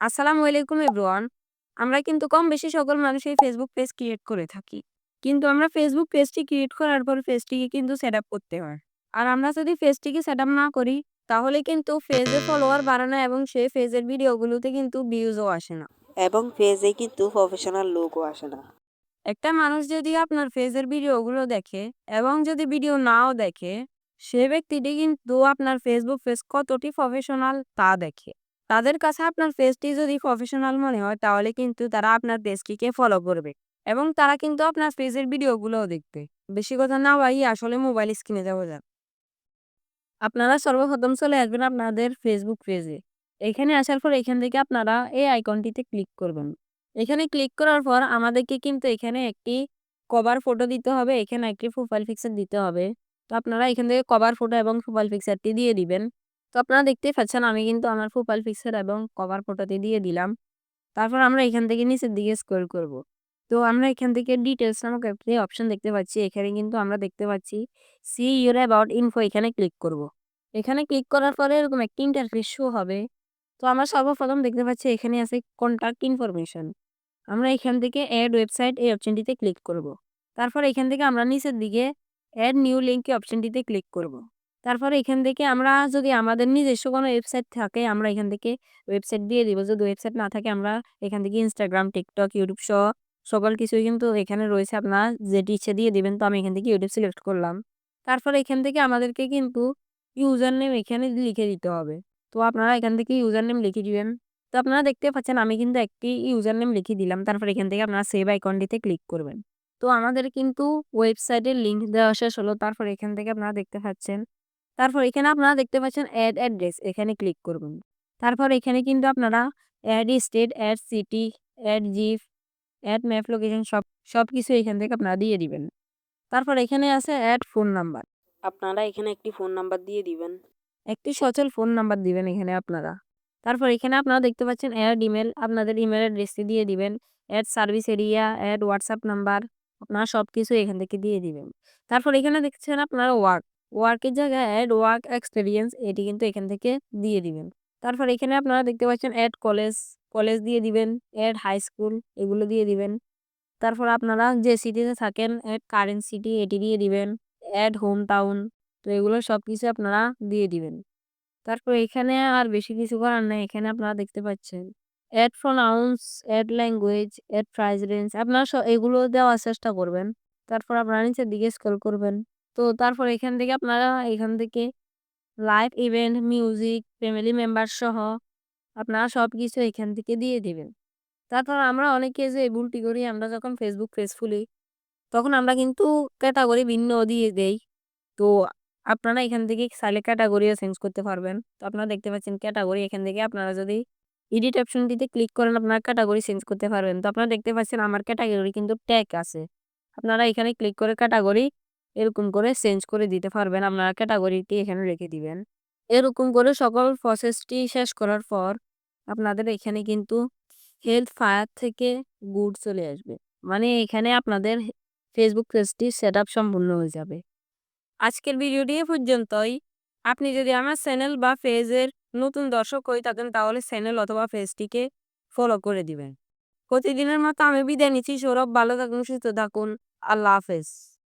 আসসালামু আলাইকুম এভরিওয়ান। আমরা কিন্তু কম বেশি সকল মানুষই ফেসবুক পেজ ক্রিয়েট করে থাকি। কিন্তু আমরা ফেসবুক পেজটি ক্রিয়েট করার পর পেজটিকে কিন্তু সেটআপ করতে হয়। আর আমরা যদি পেজটিকে সেটআপ না করি তাহলে কিন্তু পেজে ফলোয়ার বাড়ানো এবং সেই পেজের ভিডিওগুলোতে কিন্তু ভিউজও আসে না। এবং পেজে কিন্তু প্রফেশনাল লুকও আসে না। একটা মানুষ যদি আপনার পেজের ভিডিওগুলো দেখে এবং যদি ভিডিও নাও দেখে, সে ব্যক্তিটি কিন্তু আপনার ফেসবুক পেজ কতটি প্রফেশনাল তা দেখে। তাদের কাছে আপনার পেজটি যদি প্রফেশনাল মনে হয় তাহলে কিন্তু তারা আপনার পেজটিকে ফলো করবে এবং তারা কিন্তু আপনার পেজের ভিডিওগুলোও দেখবে। বেশি কথা না বাড়িয়ে আসলে মোবাইল স্ক্রিনে যাওয়া যাক। আপনারা সর্বপ্রথম চলে আসবেন আপনাদের ফেসবুক পেজে। এখানে আসার পর এখান থেকে আপনারা এই আইকনটিতে ক্লিক করবেন। এখানে ক্লিক করার পর আমাদেরকে কিন্তু এখানে একটি কভার ফটো দিতে হবে, এখানে একটি প্রোফাইল পিকচার দিতে হবে। তো আপনারা এখান থেকে কভার ফটো এবং প্রোফাইল পিকচারটি দিয়ে দিবেন। তো আপনারা দেখতেই পাচ্ছেন আমি কিন্তু আমার প্রোফাইল পিকচার এবং কভার ফটোটি দিয়ে দিলাম। তারপর আমরা এখান থেকে নিচের দিকে স্ক্রল করব। তো আমরা এখান থেকে ডিটেইলস নামক একটি অপশন দেখতে পাচ্ছি। এখানে কিন্তু আমরা দেখতে পাচ্ছি সি ইউর অ্যাবাউট ইনফো, এখানে ক্লিক করব। এখানে ক্লিক করার পরে এরকম একটি ইন্টারফেস শো হবে। তো আমরা সর্বপ্রথম দেখতে পাচ্ছি এখানে আছে কন্টাক্ট ইনফরমেশন। আমরা এখান থেকে এড ওয়েবসাইট এই অপশনটিতে ক্লিক করব। তারপর এখান থেকে আমরা নিচের দিকে এড নিউ লিংক এই অপশনটিতে ক্লিক করব। তারপরে এখান থেকে আমরা যদি আমাদের নিজস্ব কোনো ওয়েবসাইট থাকে আমরা এখান থেকে ওয়েবসাইট দিয়ে দিব। যদি ওয়েবসাইট না থাকে আমরা এখান থেকে Instagram, TikTok, YouTube সহ সকল কিছুই কিন্তু এখানে রয়েছে। আপনারা যেটি ইচ্ছে দিয়ে দিবেন। তো আমি এখান থেকে YouTube সিলেক্ট করলাম। তারপরে এখান থেকে আমাদেরকে কিন্তু ইউজার নেম এখানে লিখে দিতে হবে। তো আপনারা এখান থেকে ইউজার নেম লিখে দিবেন। তো আপনারা দেখতে পাচ্ছেন আমি কিন্তু একটি ইউজার নেম লিখে দিলাম। তারপর এখান থেকে আপনারা সেভ আইকনটিতে ক্লিক করবেন। তো আমাদের কিন্তু ওয়েবসাইটের লিংক দেওয়া শেষ হলো। তারপর এখান থেকে আপনারা দেখতে পাচ্ছেন। তারপর এখানে আপনারা দেখতে পাচ্ছেন এড অ্যাড্রেস, এখানে ক্লিক করবেন। তারপর এখানে কিন্তু আপনারা add state, add city, add zip, add map location সবকিছু এখান থেকে আপনারা দিয়ে দিবেন। তারপর এখানে আছে এড ফোন নাম্বার। আপনারা এখানে একটি ফোন নাম্বার দিয়ে দিবেন। একটি সচল ফোন নাম্বার দিবেন এখানে আপনারা। তারপর এখানে আপনারা দেখতে পাচ্ছেন এড ইমেল, আপনাদের ইমেল অ্যাড্রেসটি দিয়ে দিবেন। Add service area, add WhatsApp number, আপনারা সবকিছু এখান থেকে দিয়ে দিবেন। তারপর এখানে দেখছেন আপনারা ওয়ার্কের জায়গায় এড ওয়ার্ক এক্সপেরিয়েন্স, এটি কিন্তু এখান থেকে দিয়ে দিবেন। তারপর এখানে আপনারা দেখতে পাচ্ছেন এড কলেজ দিয়ে দিবেন, এড হাই স্কুল এগুলো দিয়ে দিবেন। তারপর আপনারা যে সিটিতে থাকেন এড কারেন্ট সিটি এটি দিয়ে দিবেন, এড হোম টাউন, তো এগুলো সবকিছু আপনারা দিয়ে দিবেন। তারপর এখানে আর বেশি কিছু করার নাই। এখানে আপনারা দেখতে পাচ্ছেন add pronouns, add language, add price range, আপনারা এগুলো দেওয়ার চেষ্টা করবেন। তারপর আপনারা নিচের দিকে স্ক্রল করবেন। তো তারপর এখান থেকে আপনারা এখান থেকে live event, music, family member সহ আপনারা সবকিছু এখান থেকে দিয়ে দিবেন। তারপর আমরা অনেকে যে এই ভুলটি করি, আমরা যখন ফেসবুক পেজ খুলি তখন আমরা কিন্তু ক্যাটাগরি ভিন্ন দিয়ে দেই। তো আপনারা এখান থেকে চাইলে ক্যাটাগরিও চেঞ্জ করতে পারবেন। তো আপনারা দেখতে পাচ্ছেন ক্যাটাগরি, এখান থেকে আপনারা যদি এডিট অপশনটিতে ক্লিক করেন আপনারা ক্যাটাগরি চেঞ্জ করতে পারবেন। তো আপনারা দেখতে পাচ্ছেন আমার ক্যাটাগরি কিন্তু ট্যাগ আছে। আপনারা এখানে ক্লিক করে ক্যাটাগরি এরকম করে চেঞ্জ করে দিতে পারবেন। আপনারা ক্যাটাগরিটি এখানে রেখে দিবেন। এরকম করে সকল প্রসেসটি শেষ করার পর আপনাদের এখানে কিন্তু হেলথ ফায়ার থেকে গুড চলে আসবে। মানে এখানে আপনাদের ফেসবুক পেজটি সেটআপ সম্পূর্ণ হয়ে যাবে। আজকের ভিডিওটি এ পর্যন্তই। আপনি যদি আমার চ্যানেল বা পেজের নতুন দর্শক হয়ে থাকেন তাহলে চ্যানেল অথবা পেজটিকে ফলো করে দিবেন। প্রতিদিনের মতো আমি বিদায় নিচ্ছি। সৌরভ ভালো থাকুন, সুস্থ থাকুন। আল্লাহ হাফেজ।